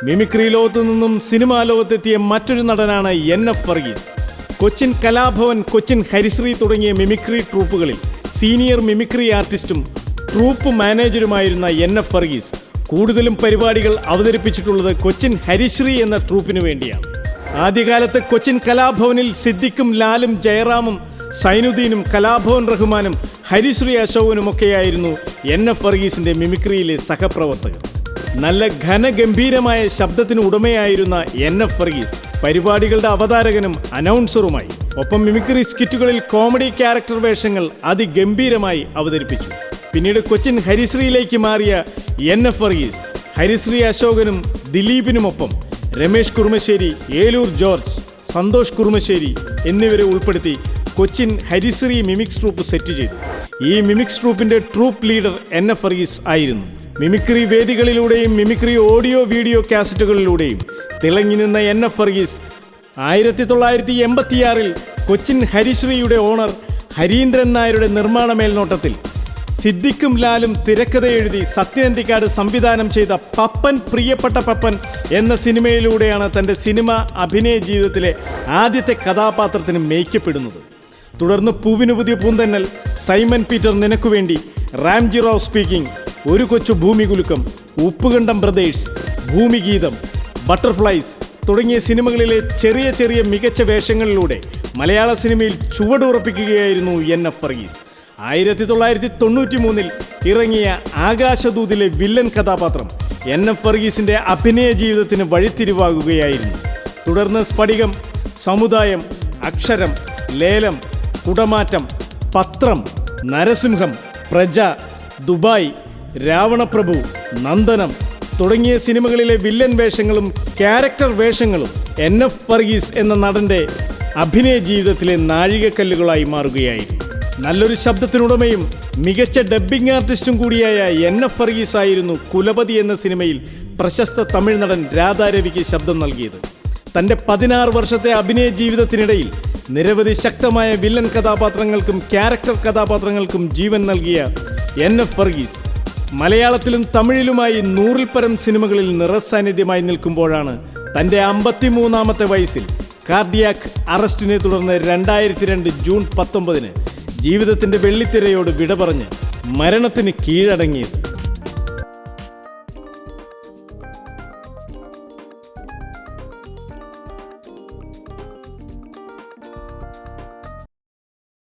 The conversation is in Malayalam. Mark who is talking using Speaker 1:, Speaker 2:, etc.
Speaker 1: മിമിക്രി ലോകത്തു നിന്നും സിനിമാ ലോകത്തെത്തിയ മറ്റൊരു നടനാണ് NF വർഗീസ്. കൊച്ചിൻ കലാഭവൻ, കൊച്ചിൻ ഹരിശ്രീ തുടങ്ങിയ മിമിക്രി ട്രൂപ്പുകളിൽ സീനിയർ മിമിക്രി ആർട്ടിസ്റ്റും ട്രൂപ്പ് മാനേജരുമായിരുന്ന NF വർഗീസ് കൂടുതലും പരിപാടികൾ അവതരിപ്പിച്ചിട്ടുള്ളത് കൊച്ചിൻ ഹരിശ്രീ എന്ന ട്രൂപ്പിനു വേണ്ടിയാണ്. ആദ്യകാലത്ത് കൊച്ചിൻ കലാഭവനിൽ സിദ്ദിഖും ലാലും ജയറാമും സൈനുദ്ദീനും കലാഭവൻ റഹ്മാനും ഹരിശ്രീ അശോകനുമൊക്കെയായിരുന്നു NF വർഗീസിന്റെ മിമിക്രിയിലെ സഹപ്രവർത്തകർ. നല്ല ഘനഗംഭീരമായ ശബ്ദത്തിന് ഉടമയായിരുന്ന NF വർഗീസ് പരിപാടികളുടെ അവതാരകനും അനൗൺസറുമായി. ഒപ്പം മിമിക്രി സ്കിറ്റുകളിൽ കോമഡി ക്യാരക്ടർ വേഷങ്ങൾ അതിഗംഭീരമായി അവതരിപ്പിച്ചു. പിന്നീട് കൊച്ചിൻ ഹരിശ്രീയിലേക്ക് മാറിയ NF വർഗീസ് ഹരിശ്രീ അശോകനും ദിലീപിനുമൊപ്പം രമേഷ് കുറുമശ്ശേരി, ഏലൂർ ജോർജ്, സന്തോഷ് കുറുമശ്ശേരി എന്നിവരെ ഉൾപ്പെടുത്തി Cochin Harisree mimics troupe set ചെയ്തു. ഈ മിമിക്സ് ട്രൂപ്പിന്റെ ട്രൂപ്പ് ലീഡർ NF വർഗീസ് ആയിരുന്നു. മിമിക്രി വേദികളിലൂടെയും മിമിക്രി ഓഡിയോ വീഡിയോ കാസറ്റുകളിലൂടെയും തിളങ്ങി നിന്ന NF വർഗീസ് 1986 കൊച്ചിൻ ഹരിശ്രീയുടെ ഓണർ ഹരീന്ദ്രൻ നായരുടെ നിർമ്മാണ മേൽനോട്ടത്തിൽ സിദ്ദിഖും ലാലും തിരക്കഥ എഴുതി സത്യനന്ദിക്കാട് സംവിധാനം ചെയ്ത പപ്പൻ പ്രിയപ്പെട്ട പപ്പൻ എന്ന സിനിമയിലൂടെയാണ് തൻ്റെ സിനിമ അഭിനയ ജീവിതത്തിലെ ആദ്യത്തെ കഥാപാത്രത്തിന് മേക്കപ്പെടുന്നത്. തുടർന്ന് Poovinu Puthiya Poonthennal, Simon Peter Ninakkuvendi, Ramji Rao speaking, Oru Kochu Bhoomikulukkam, Uppukandam brothers, Bhoomigeetham, butterflies തുടങ്ങിയ സിനിമകളിലെ ചെറിയ ചെറിയ മികച്ച വേഷങ്ങളിലൂടെ മലയാള സിനിമയിൽ ചുവടുറപ്പിക്കുകയായിരുന്നു NF വർഗീസ്. 1993 ഇറങ്ങിയ ആകാശദൂതിലെ വില്ലൻ കഥാപാത്രം NF വർഗീസിന്റെ അഭിനയ ജീവിതത്തിന് വഴിത്തിരിവാകുകയായിരുന്നു. തുടർന്ന് സ്ഫടികം, സമുദായം, അക്ഷരം, ലേലം, കുടമാറ്റം, പത്രം, നരസിംഹം, പ്രജ, ദുബായ്, രാവണപ്രഭു, നന്ദനം തുടങ്ങിയ സിനിമകളിലെ വില്ലൻ വേഷങ്ങളും ക്യാരക്ടർ വേഷങ്ങളും NF വർഗീസ് എന്ന നടന്റെ അഭിനയ ജീവിതത്തിലെ നാഴികക്കല്ലുകളായി മാറുകയായിരുന്നു. നല്ലൊരു ശബ്ദത്തിനുടമയും മികച്ച ഡബ്ബിംഗ് ആർട്ടിസ്റ്റും കൂടിയായ NF വർഗീസ് ആയിരുന്നു കുലപതി എന്ന സിനിമയിൽ പ്രശസ്ത തമിഴ് നടൻ രാധാരവിക്ക് ശബ്ദം നൽകിയത്. തൻ്റെ 16 വർഷത്തെ അഭിനയ ജീവിതത്തിനിടയിൽ നിരവധി ശക്തമായ വില്ലൻ കഥാപാത്രങ്ങൾക്കും ക്യാരക്ടർ കഥാപാത്രങ്ങൾക്കും ജീവൻ നൽകിയ NF വർഗീസ് മലയാളത്തിലും തമിഴിലുമായി 100-ൽ പരം സിനിമകളിൽ നിറസാന്നിധ്യമായി നിൽക്കുമ്പോഴാണ് തൻ്റെ 53-ാമത്തെ വയസ്സിൽ കാർഡിയാക് അറസ്റ്റിനെ തുടർന്ന് 2002 ജൂൺ 19 ജീവിതത്തിൻ്റെ വെള്ളിത്തിരയോട് വിട പറഞ്ഞ് മരണത്തിന് കീഴടങ്ങിയത്.